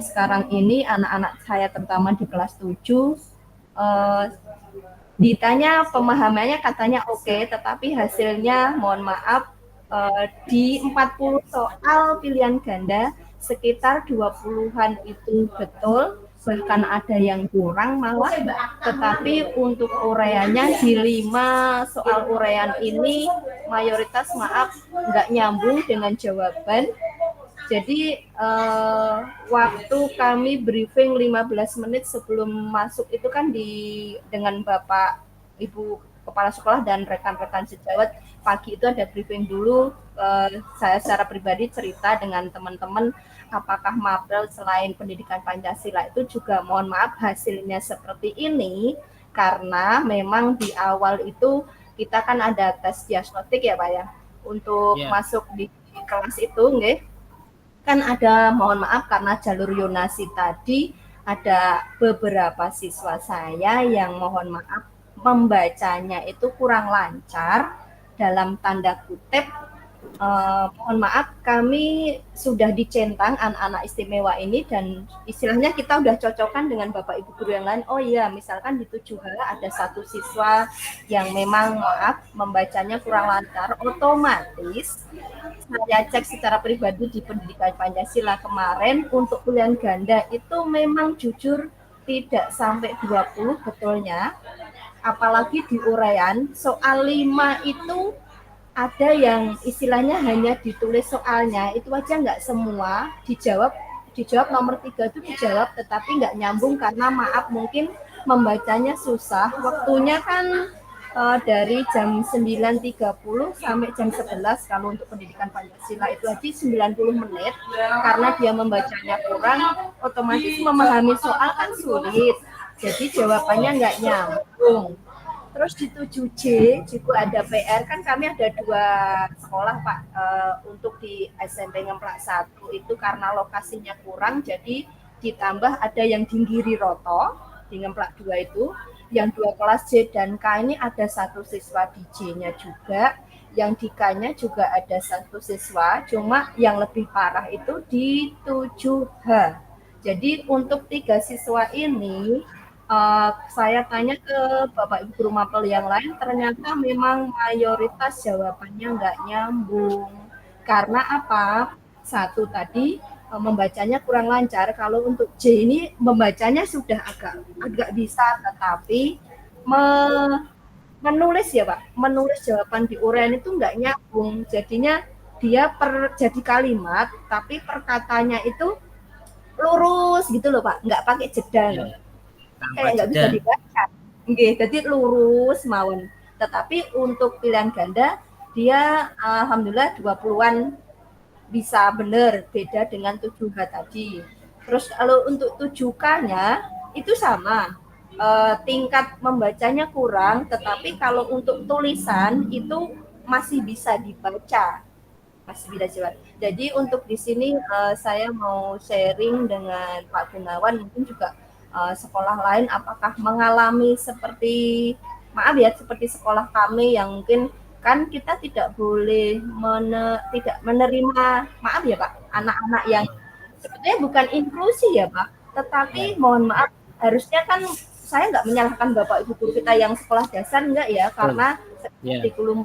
sekarang ini anak-anak saya terutama di kelas 7 ditanya pemahamannya katanya oke, tetapi hasilnya mohon maaf di 40 soal pilihan ganda sekitar 20-an itu betul, bahkan ada yang kurang malah, tetapi untuk uraiannya di 5 soal uraian ini mayoritas maaf nggak nyambung dengan jawaban. Jadi waktu kami briefing 15 menit sebelum masuk itu kan dengan Bapak Ibu Kepala Sekolah dan rekan-rekan sejawat, pagi itu ada briefing dulu. Saya secara pribadi cerita dengan teman-teman apakah mapel selain pendidikan Pancasila itu juga mohon maaf hasilnya seperti ini, karena memang di awal itu kita kan ada tes diagnostik ya Pak ya, untuk masuk di kelas itu nggih. Kan ada mohon maaf karena jalur yonasi tadi ada beberapa siswa saya yang mohon maaf membacanya itu kurang lancar, dalam tanda kutip mohon maaf kami sudah dicentang anak-anak istimewa ini, dan istilahnya kita udah cocokkan dengan Bapak Ibu guru yang lain. Oh iya, misalkan di 7H ada satu siswa yang memang maaf membacanya kurang lancar, otomatis saya cek secara pribadi di pendidikan Pancasila kemarin untuk pilihan ganda itu memang jujur tidak sampai 20 betulnya, apalagi di uraian soal 5 itu ada yang istilahnya hanya ditulis soalnya itu aja nggak semua dijawab nomor 3 itu dijawab tetapi nggak nyambung karena maaf mungkin membacanya susah, waktunya kan dari jam 9.30 sampai jam 11 kalau untuk pendidikan Pancasila itu aja 90 menit, karena dia membacanya kurang otomatis memahami soal kan sulit, jadi jawabannya nggak nyambung. Terus di 7J juga ada PR, kan kami ada 2 sekolah Pak, untuk di SMP Ngemplak 1 itu karena lokasinya kurang jadi ditambah ada yang di Giri Roto di Ngemplak 2 itu, yang 2 kelas J dan K ini ada 1 siswa di J-nya juga, yang di K-nya juga ada 1 siswa, cuma yang lebih parah itu di 7H. Jadi untuk 3 siswa ini saya tanya ke Bapak Ibu guru mapel yang lain, ternyata memang mayoritas jawabannya nggak nyambung. Karena apa? Satu tadi membacanya kurang lancar. Kalau untuk J ini membacanya sudah agak bisa, tetapi menulis ya Pak, menulis jawaban di uraian itu nggak nyambung. Jadinya dia jadi kalimat, tapi perkataannya itu lurus gitu loh Pak, nggak pakai jeda loh. Kayak nggak bisa dibaca. Nggih, jadi lurus mawon. Tetapi untuk pilihan ganda dia alhamdulillah 20-an bisa benar, beda dengan 7H tadi. Terus kalau untuk 7K-nya itu sama. Tingkat membacanya kurang, tetapi kalau untuk tulisan itu masih bisa dibaca. Masih bisa dibaca. Jadi untuk di sini saya mau sharing dengan Pak Gunawan, mungkin juga sekolah lain apakah mengalami seperti seperti sekolah kami yang mungkin kan kita tidak boleh tidak menerima ya Pak anak-anak yang sebetulnya bukan inklusi ya Pak, tetapi mohon maaf harusnya kan saya nggak menyalahkan Bapak Ibu guru kita yang sekolah dasar enggak ya, karena kurikulum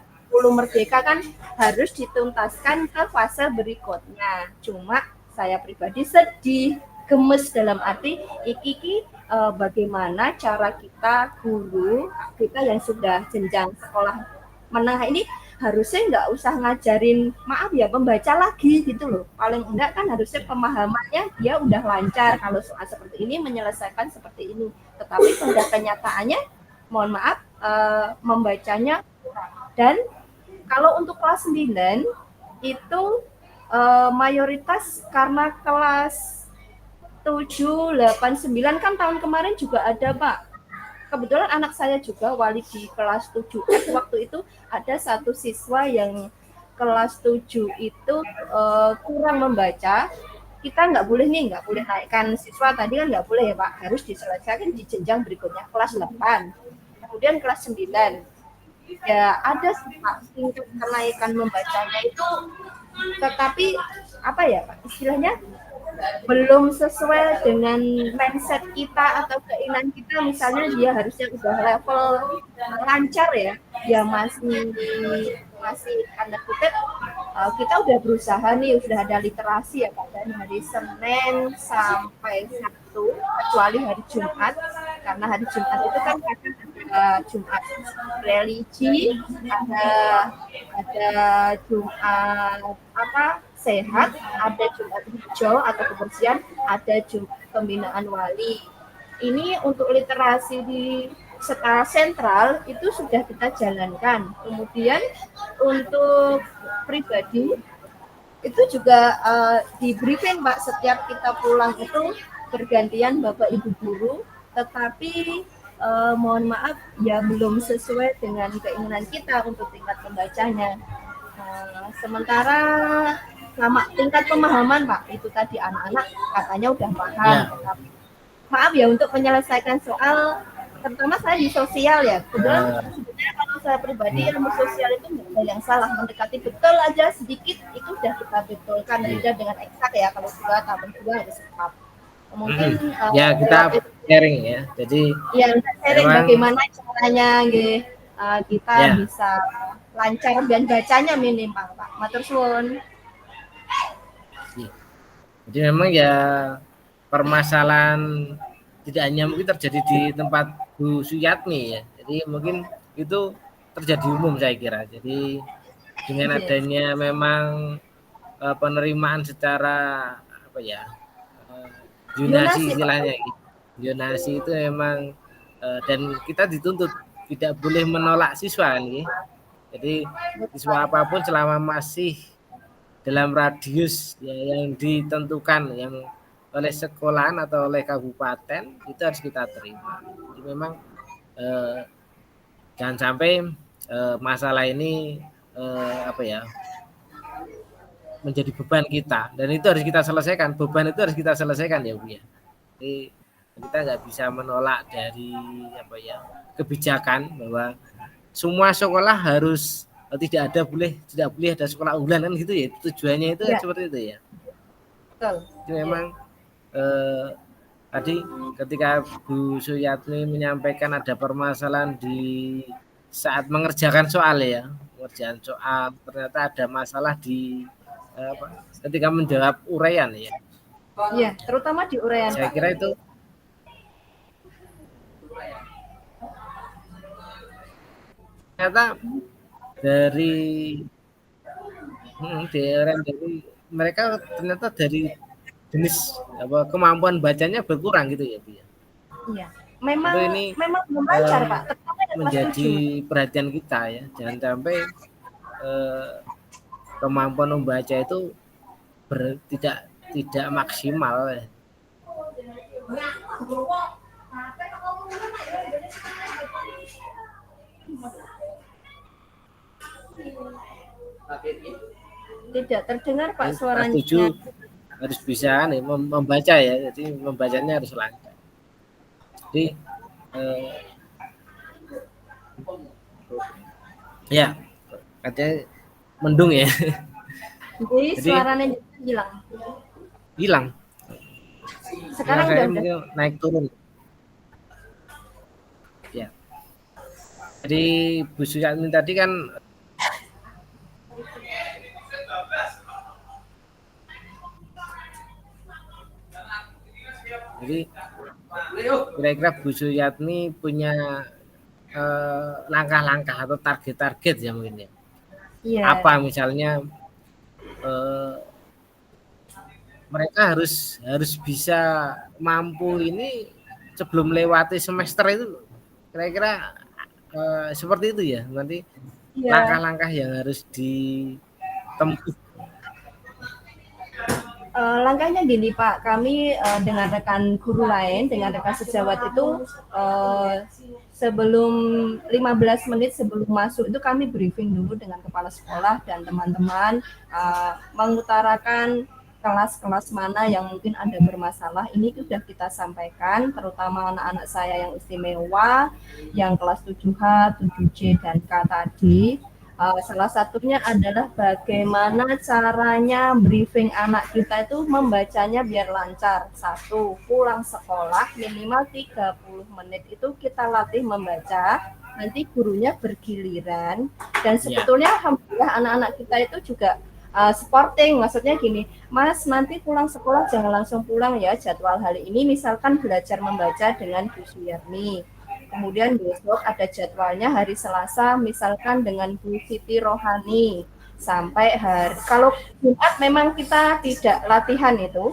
Merdeka kan harus dituntaskan ke fase berikutnya. Cuma saya pribadi sedih, gemes dalam arti iki bagaimana cara kita guru kita yang sudah jenjang sekolah menengah ini harusnya nggak usah ngajarin membaca lagi gitu loh. Paling enggak kan harusnya pemahamannya dia udah lancar kalau soal seperti ini menyelesaikan seperti ini. Tetapi pada kenyataannya mohon maaf membacanya kurang. Dan kalau untuk kelas 9 itu mayoritas karena kelas 7, 8, 9 kan tahun kemarin juga ada Pak. Kebetulan anak saya juga wali di kelas 7F, waktu itu ada 1 siswa yang kelas 7 itu kurang membaca. Kita nggak boleh naikkan siswa tadi kan nggak boleh ya Pak, harus diselesaikan di jenjang berikutnya kelas 8. Kemudian kelas 9 ya ada tingkat kenaikan membacanya itu, tetapi Pak istilahnya belum sesuai dengan mindset kita atau keinginan kita, misalnya dia harusnya udah level lancar ya, dia masih tanda kutip, kita udah berusaha nih, udah ada literasi ya Pak, dari hari Senin sampai Sabtu, kecuali hari Jumat, karena hari Jumat itu kan kadang ada Jumat religi, ada Jumat apa sehat, ada Jumat hijau atau kebersihan, ada Jumat pembinaan wali. Ini untuk literasi di skala sentral itu sudah kita jalankan. Kemudian untuk pribadi itu juga di briefing Pak, setiap kita pulang itu bergantian Bapak Ibu guru, tetapi mohon maaf ya belum sesuai dengan keinginan kita untuk tingkat pembacanya. Sementara sama tingkat pemahaman Pak, itu tadi anak-anak katanya udah paham, tetapi maaf ya untuk menyelesaikan soal, terutama saya di sosial ya, kebetulan sebenarnya kalau saya pribadi ilmu sosial itu nggak ada yang salah, mendekati betul aja sedikit itu udah kita betulkan, beda dengan eksak ya, kalau 2 tambah 2 harus 4. Mungkin ya kita sharing ya, jadi ya sharing bagaimana caranya kita bisa lancar dan bacanya minimal Pak. Matur suwun. Jadi memang ya permasalahan tidak hanya mungkin terjadi di tempat Bu Suyatmi ya, jadi mungkin itu terjadi umum saya kira. Jadi dengan adanya memang penerimaan secara apa ya, zonasi istilahnya, zonasi itu memang dan kita dituntut tidak boleh menolak siswa nih. Jadi siswa apapun selama masih dalam radius ya, yang ditentukan yang oleh sekolahan atau oleh kabupaten itu harus kita terima. Jadi memang jangan sampai masalah ini apa ya, menjadi beban kita, dan itu harus kita selesaikan. Beban itu harus kita selesaikan ya Bu ya. Jadi kita nggak bisa menolak dari apa ya, kebijakan bahwa semua sekolah harus tidak boleh ada sekolah unggulan kan gitu ya, tujuannya itu ya. Seperti itu ya. Betul. Itu memang tadi ketika Bu Suyatmi menyampaikan ada permasalahan di saat mengerjakan soal ya, pengerjaan soal ternyata ada masalah di ketika menjawab uraian ya. Iya, terutama di uraian. Saya kira itu ternyata dari mereka ternyata dari jenis apa kemampuan bacanya berkurang gitu ya Bu ya. Iya. Memang ini belum lancar Pak. Menjadi perhatian kita ya, jangan sampai kemampuan membaca itu tidak maksimal ya. Tidak terdengar Pak suaranya. Setuju, harus bisa nih membaca ya, jadi membacanya harus lancar. Jadi ya katanya mendung ya. Jadi suaranya hilang. Sekarang udah naik turun. Ya. Jadi Bu Suyatmi tadi kan jadi kira-kira Bu Suyatmi punya langkah-langkah atau target-target ya mungkin ya. Apa misalnya mereka harus bisa mampu ini sebelum lewati semester itu, kira-kira seperti itu ya nanti langkah-langkah yang harus ditempuh. Langkahnya gini Pak, kami dengan rekan guru lain, dengan rekan sejawat itu sebelum 15 menit sebelum masuk itu kami briefing dulu dengan kepala sekolah dan teman-teman, mengutarakan kelas-kelas mana yang mungkin ada bermasalah. Ini sudah kita sampaikan, terutama anak-anak saya yang istimewa, yang kelas 7H, 7C, dan K tadi. Salah satunya adalah bagaimana caranya briefing anak kita itu membacanya biar lancar. Satu, pulang sekolah minimal 30 menit itu kita latih membaca. Nanti gurunya bergiliran. Dan sebetulnya alhamdulillah anak-anak kita itu juga sporting. Maksudnya gini, Mas nanti pulang sekolah jangan langsung pulang ya. Jadwal hari ini misalkan belajar membaca dengan Bu Suyarni. Kemudian besok ada jadwalnya hari Selasa misalkan dengan Bu Siti Rohani sampai hari kalau Jumat memang kita tidak latihan itu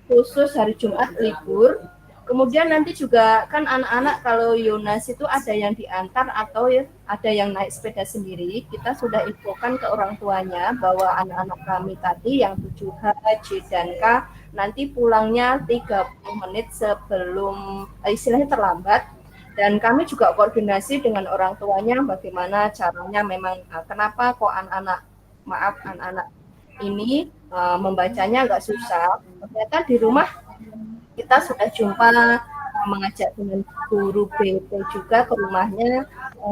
khusus hari Jumat libur. Kemudian nanti juga kan anak-anak kalau Yunas itu ada yang diantar atau ada yang naik sepeda sendiri. Kita sudah infokan ke orang tuanya bahwa anak-anak kami tadi yang 7H, J dan K nanti pulangnya 30 menit sebelum istilahnya terlambat. Dan kami juga koordinasi dengan orang tuanya bagaimana caranya memang kenapa kok anak-anak ini membacanya agak susah. Ternyata di rumah kita sudah jumpa mengajak dengan guru BP juga ke rumahnya.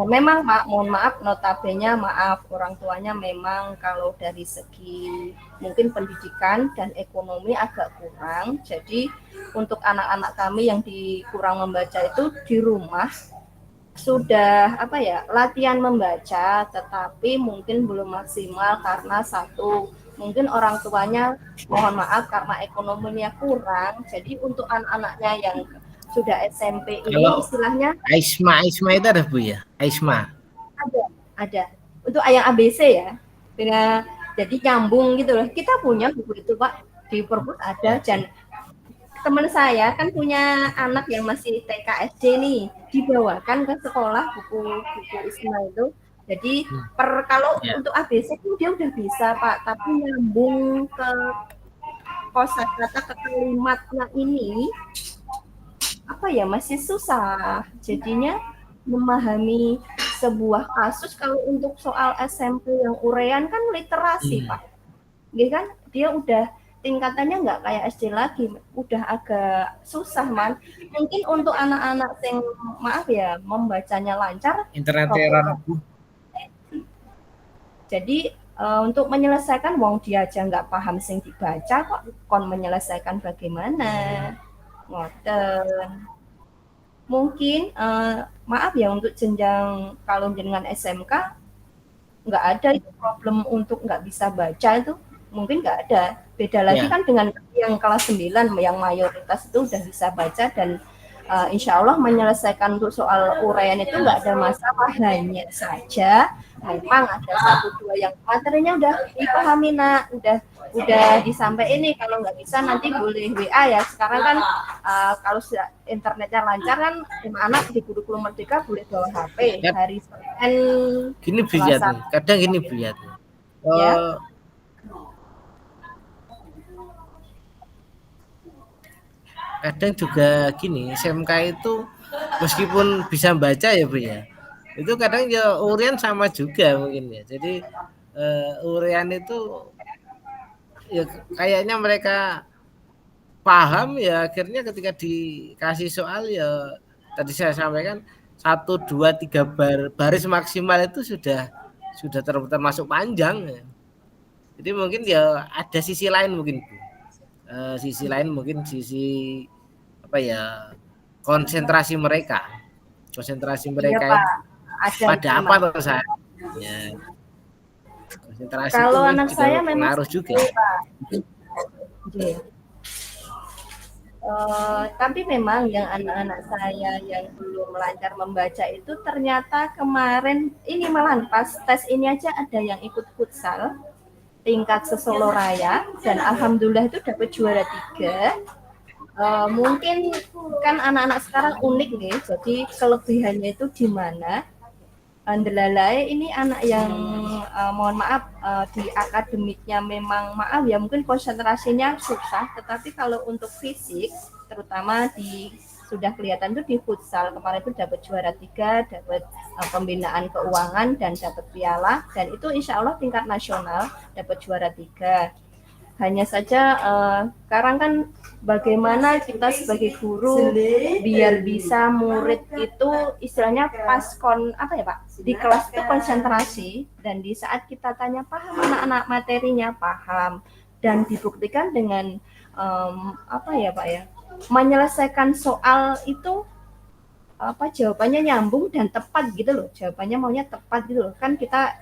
Memang mohon maaf notabene maaf orang tuanya memang kalau dari segi mungkin pendidikan dan ekonomi agak kurang. Jadi untuk anak-anak kami yang kurang membaca itu di rumah sudah latihan membaca tetapi mungkin belum maksimal karena satu mungkin orang tuanya mohon maaf karena ekonominya kurang. Jadi untuk anak-anaknya yang sudah SMP ini istilahnya Aisma itu ada Bu ya? Aisma ada untuk yang ABC ya. Jadi nyambung gitu loh. Kita punya buku itu Pak di perpus ada. Dan teman saya kan punya anak yang masih TK SD nih, dibawakan ke sekolah buku Isma itu. Jadi kalau untuk ABC itu dia udah bisa Pak, tapi nyambung ke kosakata ke kalimatnya ini masih susah. Jadinya memahami sebuah kasus kalau untuk soal SMP yang urean kan literasi Pak. Gitu kan dia udah tingkatannya nggak kayak SD lagi, udah agak susah man. Mungkin untuk anak-anak yang maaf ya membacanya lancar internet error. Jadi untuk menyelesaikan wong dia aja nggak paham sing dibaca kok kon menyelesaikan bagaimana ngoten. Mungkin maaf ya untuk jenjang kalau dengan SMK nggak ada itu problem untuk nggak bisa baca itu mungkin nggak ada. Beda lagi kan dengan yang kelas 9 yang mayoritas itu udah bisa baca dan insya Allah menyelesaikan untuk soal uraian itu nggak ada masalah. Hanya saja memang ada 1-2 yang materinya udah dipahami nak, udah disampaikan ini kalau nggak bisa nanti boleh WA ya. Sekarang kan kalau internetnya lancar kan anak di kurikulum Merdeka boleh bawa HP hari Senin. Gini biliat, kadang gini biliat. Kadang juga gini, SMK itu meskipun bisa baca ya Bu ya, itu kadang ya urean sama juga mungkin ya. Jadi urean itu ya kayaknya mereka paham ya akhirnya ketika dikasih soal ya tadi saya sampaikan 1, 2, 3 baris maksimal itu sudah termasuk panjang ya. Jadi mungkin ya ada sisi lain mungkin Bu. Sisi lain mungkin sisi konsentrasi mereka iya, itu pada apa tuh saya ya, konsentrasi kalau itu anak saya memang pengaruh juga tapi memang yang anak-anak saya yang belum lancar membaca itu ternyata kemarin ini malahan pas tes ini aja ada yang ikut futsal tingkat se-Solo Raya dan alhamdulillah itu dapat juara 3. Mungkin kan anak-anak sekarang unik nih, jadi kelebihannya itu di mana? Andelalai ini anak yang mohon maaf di akademiknya memang maaf ya mungkin konsentrasinya susah, tetapi kalau untuk fisik terutama sudah kelihatan tuh di futsal kemarin itu dapat juara 3, dapat pembinaan keuangan dan dapat piala dan itu insya Allah tingkat nasional dapat juara 3. Hanya saja sekarang kan bagaimana kita sebagai guru biar bisa murid itu istilahnya pas apa ya Pak, di kelas itu konsentrasi, dan di saat kita tanya paham anak-anak materinya paham, dan dibuktikan dengan apa ya Pak ya, menyelesaikan soal itu jawabannya nyambung dan tepat gitu loh, jawabannya maunya tepat gitu loh, kan kita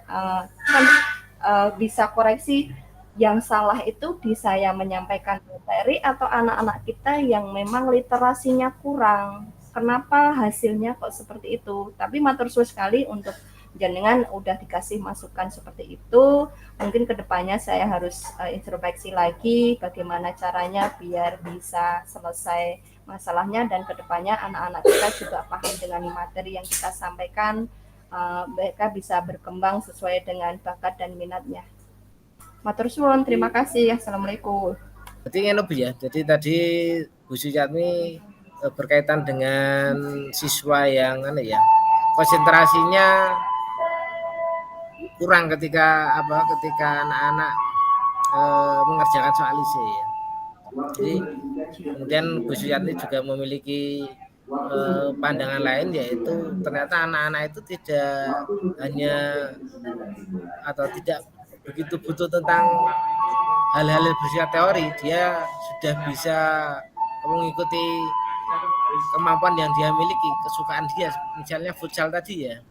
bisa koreksi yang salah itu di saya menyampaikan materi atau anak-anak kita yang memang literasinya kurang. Kenapa hasilnya kok seperti itu? Tapi matur suwun sekali untuk jenengan udah dikasih masukan seperti itu. Mungkin kedepannya saya harus introspeksi lagi bagaimana caranya biar bisa selesai masalahnya, dan kedepannya anak-anak kita juga paham dengan materi yang kita sampaikan. Mereka bisa berkembang sesuai dengan bakat dan minatnya. Matur suwun, terima kasih. Assalamualaikum. Jadi ini Bu ya. Jadi tadi Bu Suyatmi berkaitan dengan siswa yang konsentrasinya kurang ketika anak-anak mengerjakan soal isi ya. Jadi kemudian Bu Suyatmi juga memiliki pandangan lain, yaitu ternyata anak-anak itu tidak hanya atau tidak begitu butuh tentang hal-hal yang bersifat teori, dia sudah bisa mengikuti kemampuan yang dia miliki, kesukaan dia, misalnya futsal tadi ya.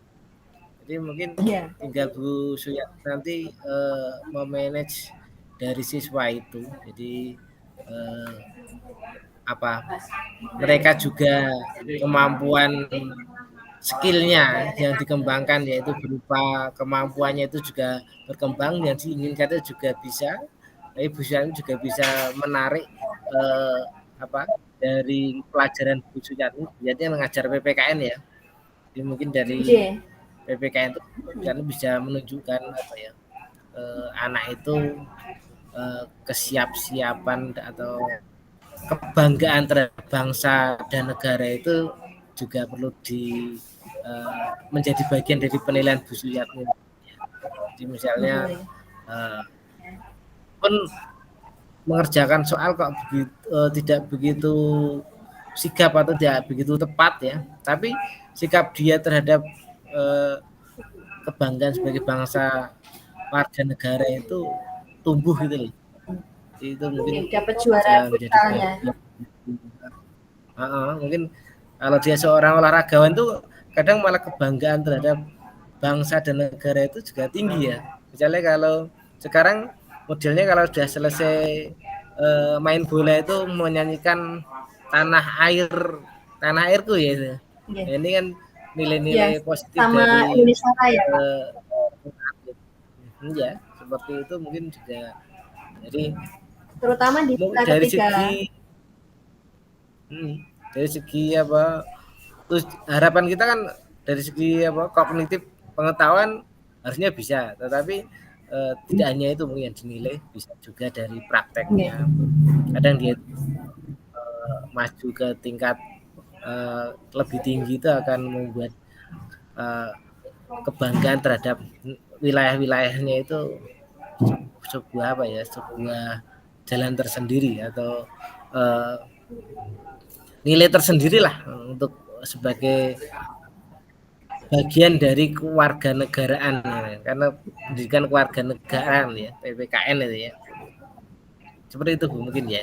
Jadi mungkin tinggal Bu Suyat nanti memanage dari siswa itu. Jadi mereka juga kemampuan skillnya yang dikembangkan, yaitu berupa kemampuannya itu juga berkembang, yang diinginkan itu juga bisa. Ibu Suyatmi juga bisa menarik dari pelajaran Bu Suyatmi, jadi mengajar PPKN ya. Jadi mungkin dari PPKN itu kan bisa menunjukkan anak itu kesiap-siapan atau kebanggaan terhadap bangsa dan negara itu juga perlu menjadi bagian dari penilaian Bu Suyatmi. Jadi misalnya pun mengerjakan soal kok tidak begitu sigap atau tidak begitu tepat ya, tapi sikap dia terhadap kebanggaan sebagai bangsa warga negara itu tumbuh gitu loh. Itu mungkin dapat juara futsalnya. Mungkin kalau dia seorang olahragawan tuh kadang malah kebanggaan terhadap bangsa dan negara itu juga tinggi ya. Misalnya kalau sekarang modelnya kalau sudah selesai main bola itu menyanyikan tanah airku ya. Nah, ini kan nilai-nilai positif sama dari Indonesia Raya. Ya, seperti itu mungkin juga. Jadi terutama di dari segi terus harapan kita kan dari segi kognitif pengetahuan harusnya bisa, tetapi tidak hanya itu mungkin yang dinilai, bisa juga dari prakteknya. Kadang dia maju ke tingkat lebih tinggi itu akan membuat kebanggaan terhadap wilayah-wilayahnya itu sebuah jalan tersendiri atau nilai tersendiri lah untuk sebagai bagian dari kewarganegaraan ya. Karena pendidikan kewarganegaraan ya, PPKN itu ya. Seperti itu Bu mungkin ya.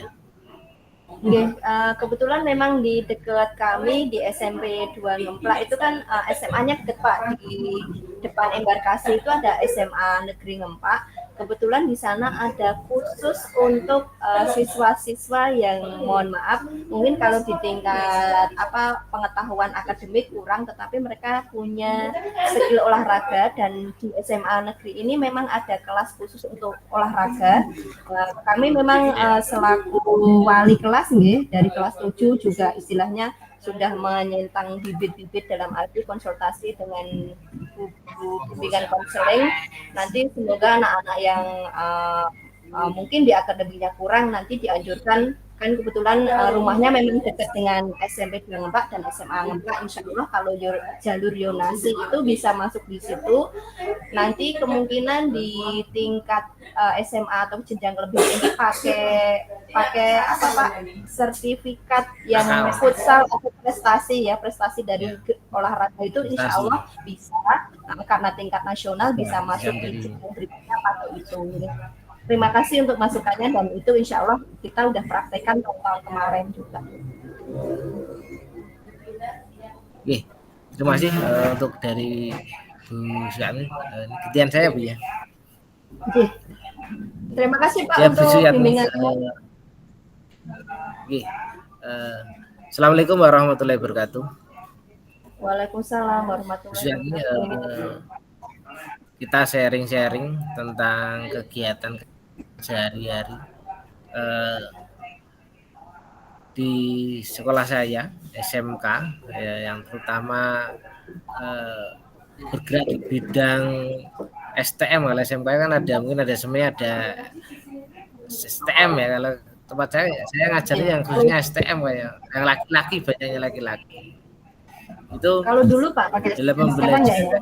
Kebetulan memang di dekat kami di SMP 2 Ngemplak itu kan SMA-nya dekat, di depan embarkasi itu ada SMA Negeri Ngemplak. Kebetulan di sana ada khusus untuk siswa-siswa yang mohon maaf mungkin kalau di tingkat pengetahuan akademik kurang, tetapi mereka punya skill olahraga, dan di SMA negeri ini memang ada kelas khusus untuk olahraga. Kami memang selaku wali kelas nih, dari kelas 7 juga istilahnya sudah menyentang bibit-bibit dalam arti konsultasi dengan bimbingan konseling. Nanti semoga anak-anak yang mungkin di akademinya kurang nanti dianjurkan, kan kebetulan rumahnya memang dekat dengan SMP 2 Ngemplak dan SMA Ngemplak. Insya Allah kalau jalur Yonasi itu bisa masuk di situ, nanti kemungkinan di tingkat SMA atau jenjang lebih tinggi pakai apa Pak, sertifikat yang futsal atau prestasi dari olahraga itu insya Allah bisa, karena tingkat nasional bisa masuk di jenjang berikutnya pakai itu. Terima kasih untuk masukannya, dan itu insya Allah kita udah praktekkan tahun kemarin juga. Oke, terima kasih untuk dari Bu Suyatmi. Gantian saya Bu ya. Oke. Terima kasih Pak untuk bimbingannya. Oke. Assalamualaikum warahmatullahi wabarakatuh. Waalaikumsalam warahmatullahi wabarakatuh. Kita sharing-sharing tentang kegiatan sehari-hari di sekolah saya SMK yang terutama bergerak di bidang STM. Kalau SMK kan mungkin ada semuanya, ada STM ya. Kalau tempat saya ngajarnya yang khususnya STM kayak yang laki-laki, banyaknya laki-laki. Itu kalau dulu Pak pakai dalam pembelajaran.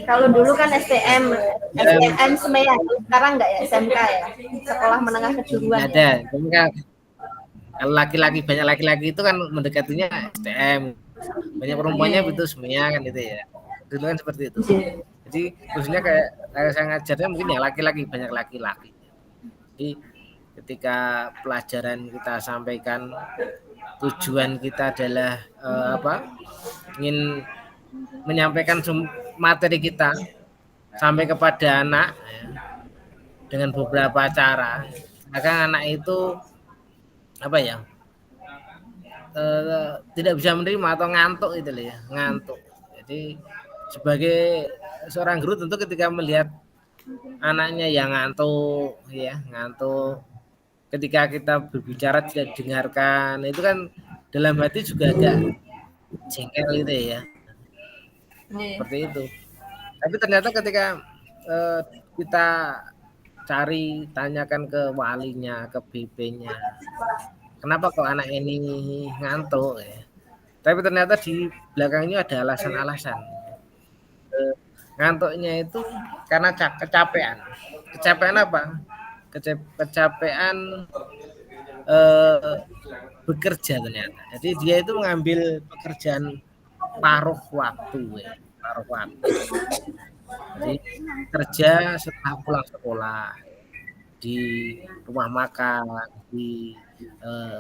Kalau dulu kan STM SMEA, sekarang enggak ya, SMK ya, sekolah menengah kejuruan. Ada, ya. Kalau laki-laki, banyak laki-laki itu kan mendekatinya STM, banyak perempuannya itu SMEA kan itu ya. Dulu kan seperti itu. Jadi khususnya kayak saya ngajarnya mungkin yang laki-laki, banyak laki-laki. Jadi ketika pelajaran kita sampaikan, tujuan kita adalah ingin menyampaikan materi kita sampai kepada anak ya, dengan beberapa cara. Maka anak itu tidak bisa menerima atau ngantuk itu loh ya, ngantuk. Jadi sebagai seorang guru tentu ketika melihat anaknya yang ngantuk, ketika kita berbicara tidak didengarkan, itu kan dalam hati juga agak jengkel gitu ya. Seperti itu. Tapi ternyata ketika kita tanyakan ke walinya, ke BP-nya, kenapa kok anak ini ngantuk ya? Tapi ternyata di belakangnya ada alasan-alasan. Ngantuknya itu karena kecapean. Kecapean apa? Kecapean bekerja ternyata. Jadi dia itu mengambil pekerjaan paruh waktu. Jadi kerja setelah pulang sekolah, di rumah makan, di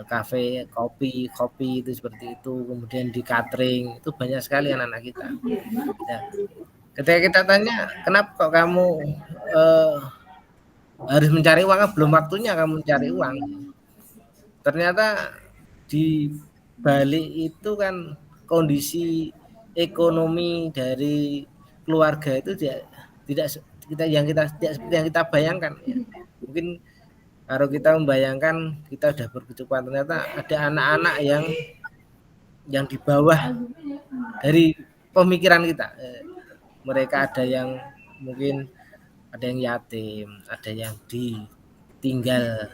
kafe kopi itu seperti itu, kemudian di catering, itu banyak sekali anak-anak kita. Ya. Ketika kita tanya, kenapa kok kamu harus mencari uang, belum waktunya kamu mencari uang. Ternyata di balik itu kan kondisi ekonomi dari keluarga itu tidak seperti yang kita bayangkan ya. Mungkin kalau kita membayangkan kita sudah berkecukupan, ternyata ada anak-anak yang di bawah dari pemikiran kita. Mereka ada yang mungkin ada yang yatim, ada yang ditinggal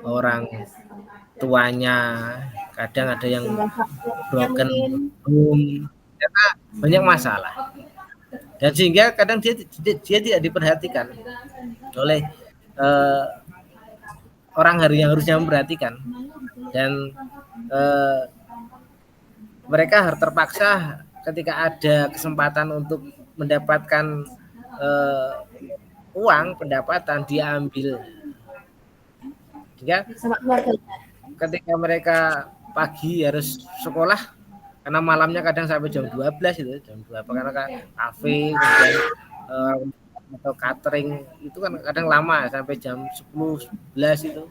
orang tuanya, kadang ada yang broken home, ternyata banyak masalah. Dan sehingga kadang dia tidak diperhatikan oleh orang yang harusnya memperhatikan, dan mereka harus terpaksa ketika ada kesempatan untuk mendapatkan uang, pendapatan, dia ambil. Sehingga ketika mereka pagi harus sekolah, karena malamnya kadang sampai jam 12 itu, jam 2 karena kafe atau catering itu kan kadang lama sampai jam 10 11 itu.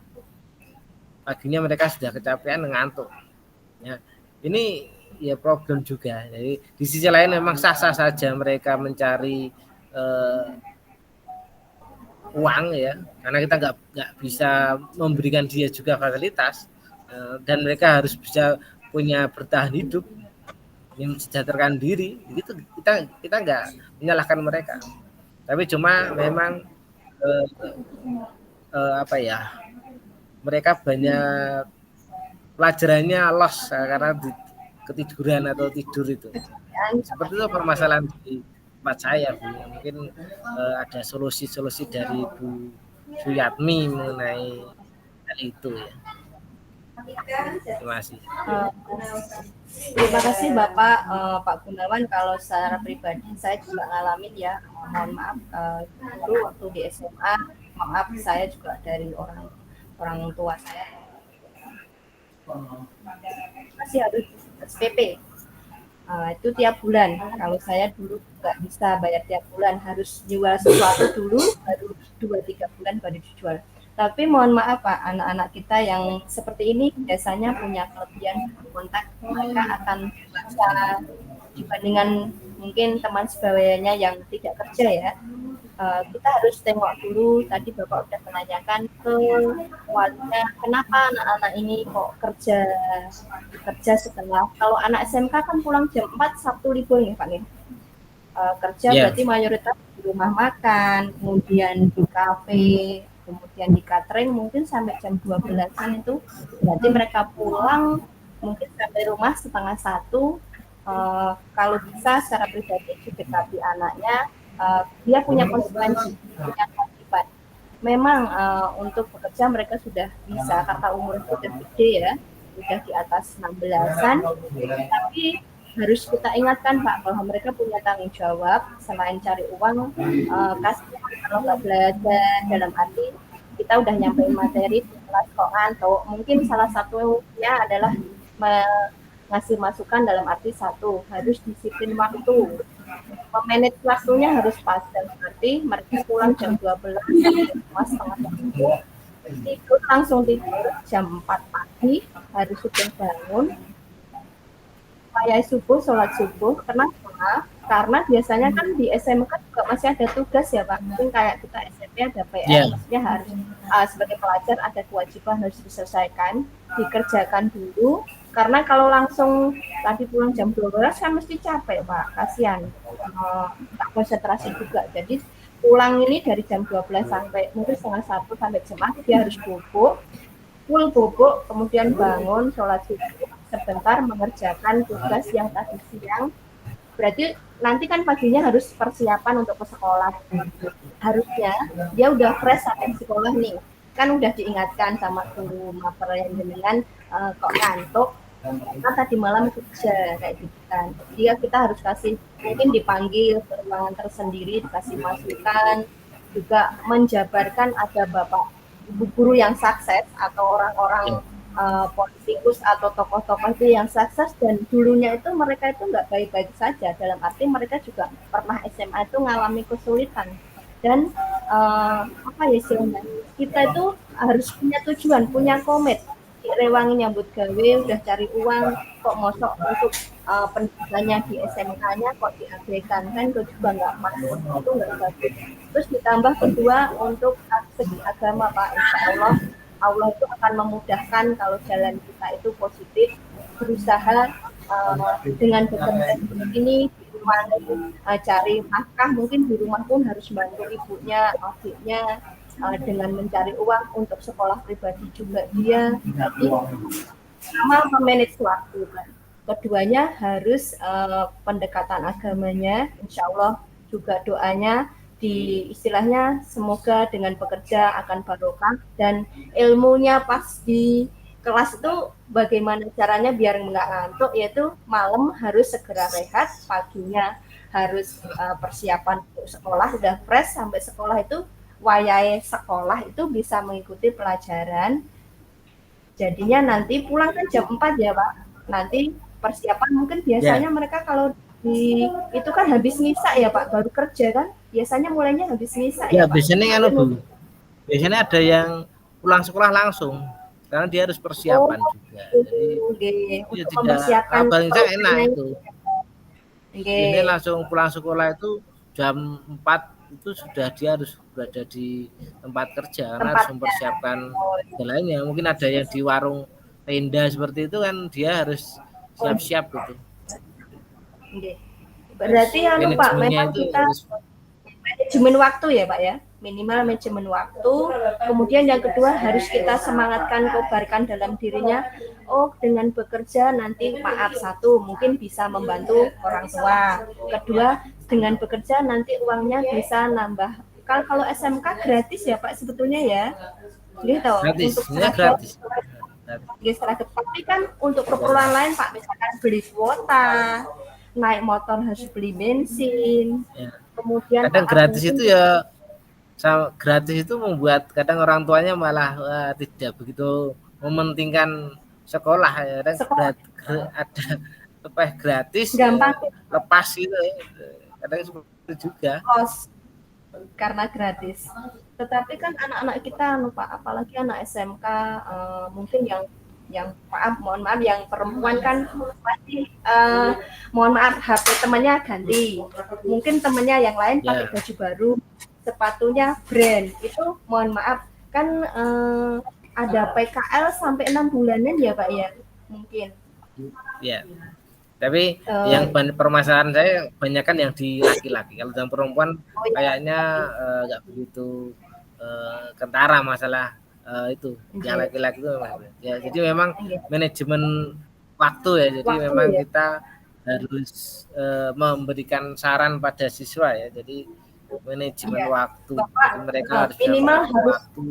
Paginya mereka sudah kecapean, ngantuk. Ya, ini ya problem juga. Jadi di sisi lain memang sah-sah saja mereka mencari uang ya, karena kita nggak bisa memberikan dia juga fasilitas, dan mereka harus bisa punya bertahan hidup, mensejahterakan diri. Itu kita nggak menyalahkan mereka, tapi cuma memang mereka banyak pelajarannya loss karena ketiduran atau tidur itu. pekerjaan sama seperti itu dengan permasalahan di tempat saya Bu. Mungkin ada solusi-solusi dari Bu Suyatmi mengenai hal itu ya. Terima kasih. eh, terima kasih Bapak Pak Gunawan. Kalau secara pribadi saya juga ngalamin ya, mohon maaf dulu waktu di SMA, maaf saya juga dari orang orang tua saya masih harus SPP. Itu tiap bulan. Kalau saya dulu nggak bisa bayar tiap bulan, harus jual sesuatu dulu, baru 2-3 bulan baru dijual. Tapi mohon maaf Pak, anak-anak kita yang seperti ini biasanya punya kelebihan kontak, mereka akan baca dibandingkan mungkin teman sebawanya yang tidak kerja ya. Kita harus tengok dulu, tadi Bapak udah menanyakan ke walinya, kenapa anak-anak ini kok kerja setelah, kalau anak SMK kan pulang jam 4 Sabtu libur nih Pak nih. Kerja berarti mayoritas di rumah makan, kemudian di kafe, kemudian di catering mungkin sampai jam 12-an itu, berarti mereka pulang mungkin sampai rumah 12:30. Kalau bisa secara pribadi didekati anaknya, dia punya konsekuensi, punya kewajiban. Memang untuk bekerja mereka sudah bisa karena umur sudah gede ya, sudah di atas 16-an, tapi harus kita ingatkan Pak bahwa mereka punya tanggung jawab selain cari uang, kasihan kalau nggak belajar, dalam arti kita udah nyampein materi di kelas kok ngantuk. Mungkin salah satunya adalah ngasih masukan dalam arti satu, harus disiplin waktu. Memanage waktunya harus pas, dan berarti mereka pulang jam 12 rumah setengah 1, tidur langsung tidur jam 4 pagi, harus sudah bangun supaya subuh, sholat subuh. Kenapa? Karena biasanya kan di SMK juga masih ada tugas ya Pak, mungkin kayak kita SMP ada PR, maksudnya harus sebagai pelajar ada kewajiban harus diselesaikan, dikerjakan dulu. Karena kalau langsung tadi pulang jam 12 kan mesti capek Pak, kasihan, tak konsentrasi juga. Jadi pulang ini dari jam 12 sampai mungkin 12:30 sampai jam 4 dia harus bubuk, full bubuk, kemudian bangun, sholat subuh, sebentar mengerjakan tugas yang tadi siang. Berarti nanti kan paginya harus persiapan untuk ke sekolah. Harusnya dia udah fresh sampai sekolah nih, kan udah diingatkan sama guru mater yang jenengan, kok ngantuk karena tadi malam kerja kayak gitu kan. Dia kita harus kasih, mungkin dipanggil ke ruangan tersendiri, dikasih masukan, juga menjabarkan ada bapak ibu guru yang sukses atau orang-orang politikus atau tokoh-tokoh itu yang sukses, dan dulunya itu mereka itu nggak baik-baik saja, dalam arti mereka juga pernah SMA itu mengalami kesulitan. Dan apa ya istilahnya, kita itu harus punya tujuan, punya komit. Rewangi nyambut gawe, udah cari uang, kok mosok untuk pendidikannya di SMK-nya kok diabaikan, kan itu juga nggak pas, itu nggak bagus. Terus ditambah kedua untuk segi agama Pak, insya Allah itu akan memudahkan kalau jalan kita itu positif, berusaha dengan bekerja ini di rumah, cari nafkah, mungkin di rumah pun harus bantu ibunya, adiknya, dengan mencari uang untuk sekolah pribadi juga dia. Jadi sama memanage waktu kan. Keduanya harus pendekatan agamanya, insya Allah juga doanya di istilahnya semoga dengan bekerja akan barokah, dan ilmunya pas di kelas itu bagaimana caranya biar nggak ngantuk, yaitu malam harus segera rehat, paginya harus persiapan untuk sekolah, udah fresh sampai sekolah itu wayai sekolah itu bisa mengikuti pelajaran. Jadinya nanti pulang kan jam 4 ya Pak, nanti persiapan mungkin biasanya mereka kalau di itu kan habis misa ya Pak, baru kerja kan biasanya mulainya habis misa ya Pak. Biasanya biasanya ada yang pulang sekolah langsung karena dia harus persiapan juga. Jadi untuk mempersiapkan enak itu. Ini langsung pulang sekolah itu jam 4 itu sudah dia harus berada di tempat kerja karena harus mempersiapkan lainnya. Mungkin ada yang di warung tenda seperti itu kan dia harus siap-siap gitu. Berarti Pak, memang kita manajemen waktu ya Pak ya. minimal manajemen waktu. Kemudian yang kedua harus kita semangatkan, kobarkan dalam dirinya, oh dengan bekerja nanti maaf satu mungkin bisa membantu orang tua. Kedua dengan bekerja nanti uangnya bisa nambah. Kalau SMK gratis ya Pak sebetulnya ya, gitu. Gratis, Untuk sebenarnya seragam, gratis. seragam. Tapi kan untuk keperluan lain Pak, misalkan beli kuota, naik motor harus beli bensin, Ya. kemudian Kadang maaf gratis mungkin itu ya gratis itu membuat kadang orang tuanya malah tidak begitu mementingkan sekolah ya. Kadang sekolah ada apa gratis gampang lepas gitu ya. Kadang seperti itu juga. kos karena gratis. Tetapi kan anak-anak kita lupa, apalagi anak SMK mungkin yang mohon maaf yang perempuan kan masih mohon maaf HP temannya ganti, mungkin temannya yang lain pakai Ya, baju baru, sepatunya brand, itu mohon maaf kan ada PKL sampai 6 bulanan ya Pak ya mungkin. ya. Tapi Eh, yang permasalahan saya kebanyakan yang di laki-laki. Kalau yang perempuan oh ya, kayaknya nggak begitu kentara masalah itu. Yang iya, laki-laki itu memang. Ya, jadi memang iya. manajemen waktu ya. Jadi Waktu memang ya. kita harus memberikan saran pada siswa ya. Jadi manajemen Iya. waktu. Bapak Jadi mereka harus bisa minimal mengatur harus. waktu.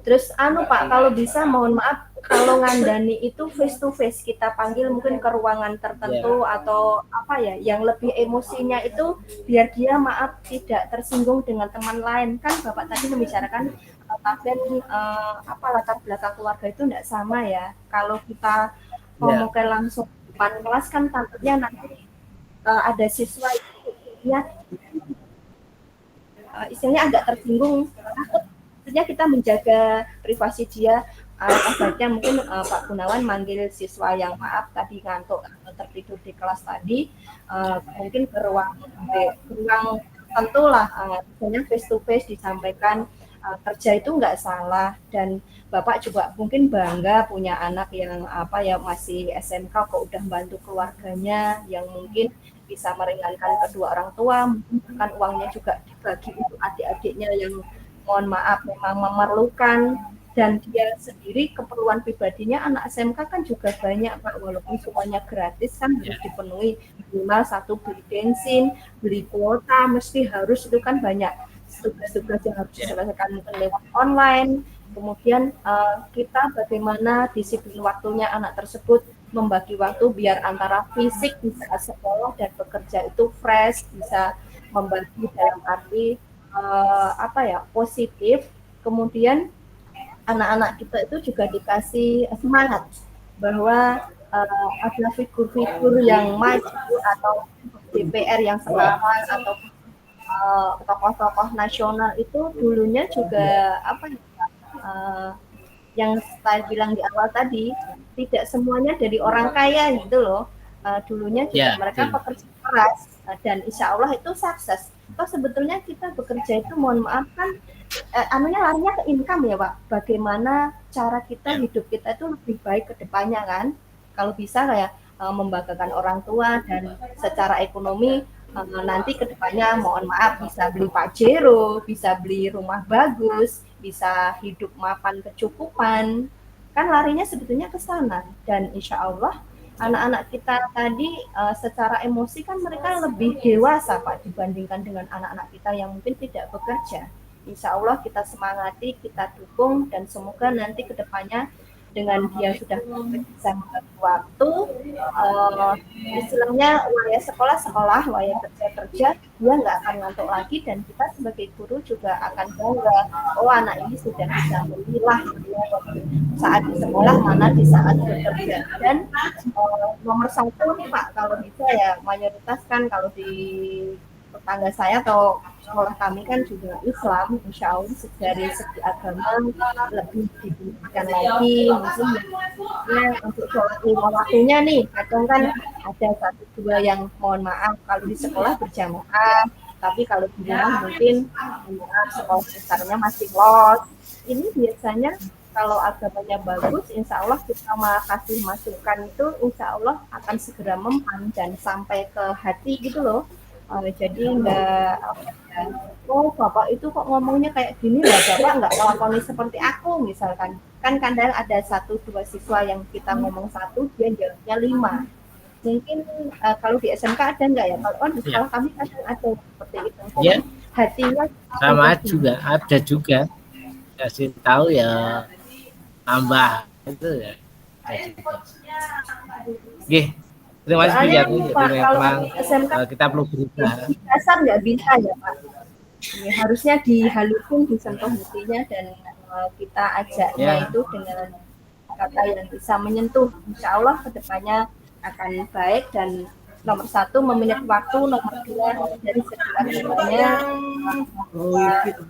Terus Pak, kalau bisa mohon maaf kalau ngandani itu face to face kita panggil mungkin ke ruangan Ya, tertentu atau apa ya yang lebih emosinya itu biar dia maaf tidak tersinggung dengan teman lain kan Bapak tadi membicarakan pasien apa latar belakang keluarga itu tidak sama ya. Kalau kita ya, ngomong langsung depan kelas kan takutnya nanti ada siswa yang istilahnya agak tersinggung, maksudnya kita menjaga privasi dia. Baiknya mungkin Pak Gunawan manggil siswa yang maaf tadi ngantuk atau tertidur di kelas tadi, mungkin ke ruang tertentu lah, misalnya face to face disampaikan kerja itu nggak salah dan Bapak juga mungkin bangga punya anak yang apa ya masih SMK kok udah bantu keluarganya yang mungkin bisa meringankan kedua orang tua, mungkin uangnya juga dibagi untuk adik-adiknya yang mohon maaf memang memerlukan dan dia sendiri keperluan pribadinya anak SMK kan juga banyak Pak walaupun semuanya gratis kan harus dipenuhi minimal satu beli bensin, beli kuota mesti harus itu kan banyak tugas-tugas yang harus diselesaikan lewat online. Kemudian kita bagaimana disiplin waktunya anak tersebut membagi waktu biar antara fisik di saat sekolah dan bekerja itu fresh bisa membagi dalam arti apa ya positif. Kemudian anak-anak kita itu juga dikasih semangat bahwa ada figur-figur yang maju atau DPR yang sekarang atau tokoh-tokoh nasional itu dulunya juga apa ya yang saya bilang di awal tadi tidak semuanya dari orang kaya gitu loh. Dulunya juga ya, mereka betul. pekerja keras dan insya Allah itu sukses. Toh sebetulnya kita bekerja itu mohon maaf kan anunya larinya ke income ya Pak. Bagaimana cara kita Ya, hidup kita itu lebih baik ke depannya kan. Kalau bisa kayak membanggakan orang tua dan secara ekonomi nanti ke depannya mohon maaf bisa beli Pajero, bisa beli rumah bagus, bisa hidup mapan kecukupan. Kan larinya sebetulnya ke sana dan insya Allah ya. anak-anak kita tadi secara emosi kan mereka lebih dewasa Pak dibandingkan dengan anak-anak kita yang mungkin tidak bekerja. Insya Allah kita semangati, kita dukung dan semoga nanti kedepannya dengan dia sudah bisa membagi waktu, istilahnya waya sekolah sekolah, waya kerja kerja, dia nggak akan ngantuk lagi dan kita sebagai guru juga akan bangga, oh anak ini sudah bisa memilah saat di sekolah mana di saat bekerja dan nomor satu nih Pak kalau bisa ya mayoritas kan kalau di tetangga saya atau sekolah kami kan juga Islam, insya Allah dari segi agama lebih dibutuhkan lagi mungkin ya untuk sholat lima waktunya nih kadang kan ada satu dua yang mohon maaf kalau di sekolah berjamaah tapi kalau di rumah mungkin sekolah besarnya masih los ini biasanya kalau agamanya bagus, insya Allah kita kasih masukan itu, insya Allah akan segera mempan dan sampai ke hati gitu loh. Jadi enggak oh bapak itu kok ngomongnya kayak gini lah, bapak nggak lakoni seperti aku misalkan. Kan kadang ada 1-2 siswa yang kita ngomong 1, dia jawabnya 5. Mungkin kalau di SMK ada nggak ya? Kalau di Ya, sekolah kami kadang ada seperti itu. Jadi ya hatinya sama untuk juga, ada juga kasih tahu ya tambah itu ya. Ada juga. Oke, terima kasih Bu soalnya Yatni. Jadi Pak, kalau memang SMK kita perlu berusaha. di dasar nggak bisa ya Pak. Ya, harusnya dihalusin, disentuh hatinya dan kita ajaknya Ya, itu dengan kata yang bisa menyentuh. Insya Allah kedepannya akan baik dan nomor 1 meminit waktu, nomor 2 dari segi agamanya lebih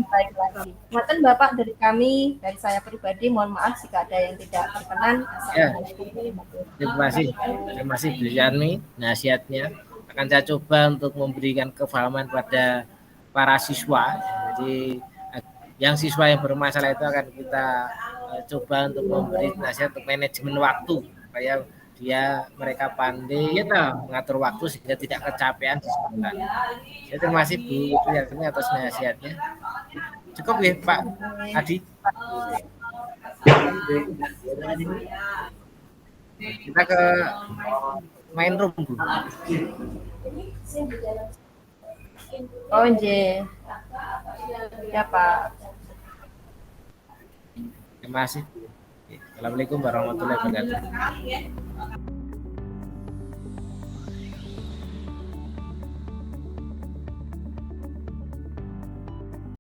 baik lagi. Mohon Bapak dari kami, dari saya pribadi, mohon maaf jika ada yang tidak berkenan. ya. Assalamualaikum. Terima kasih Bu Yatni. Nasihatnya akan saya coba untuk memberikan kefahaman pada para siswa. Jadi yang siswa yang bermasalah itu akan kita coba untuk memberi nasihat untuk manajemen waktu supaya mereka pandai ya mengatur waktu sehingga tidak kecapean di sekolah. Ya, terima kasih Bu Yatni atas nasihatnya. Cukup ya Pak Adi. Kita ke main room Bu. Oh, J. Ya, Pak. Terima kasih. Assalamualaikum warahmatullahi wabarakatuh.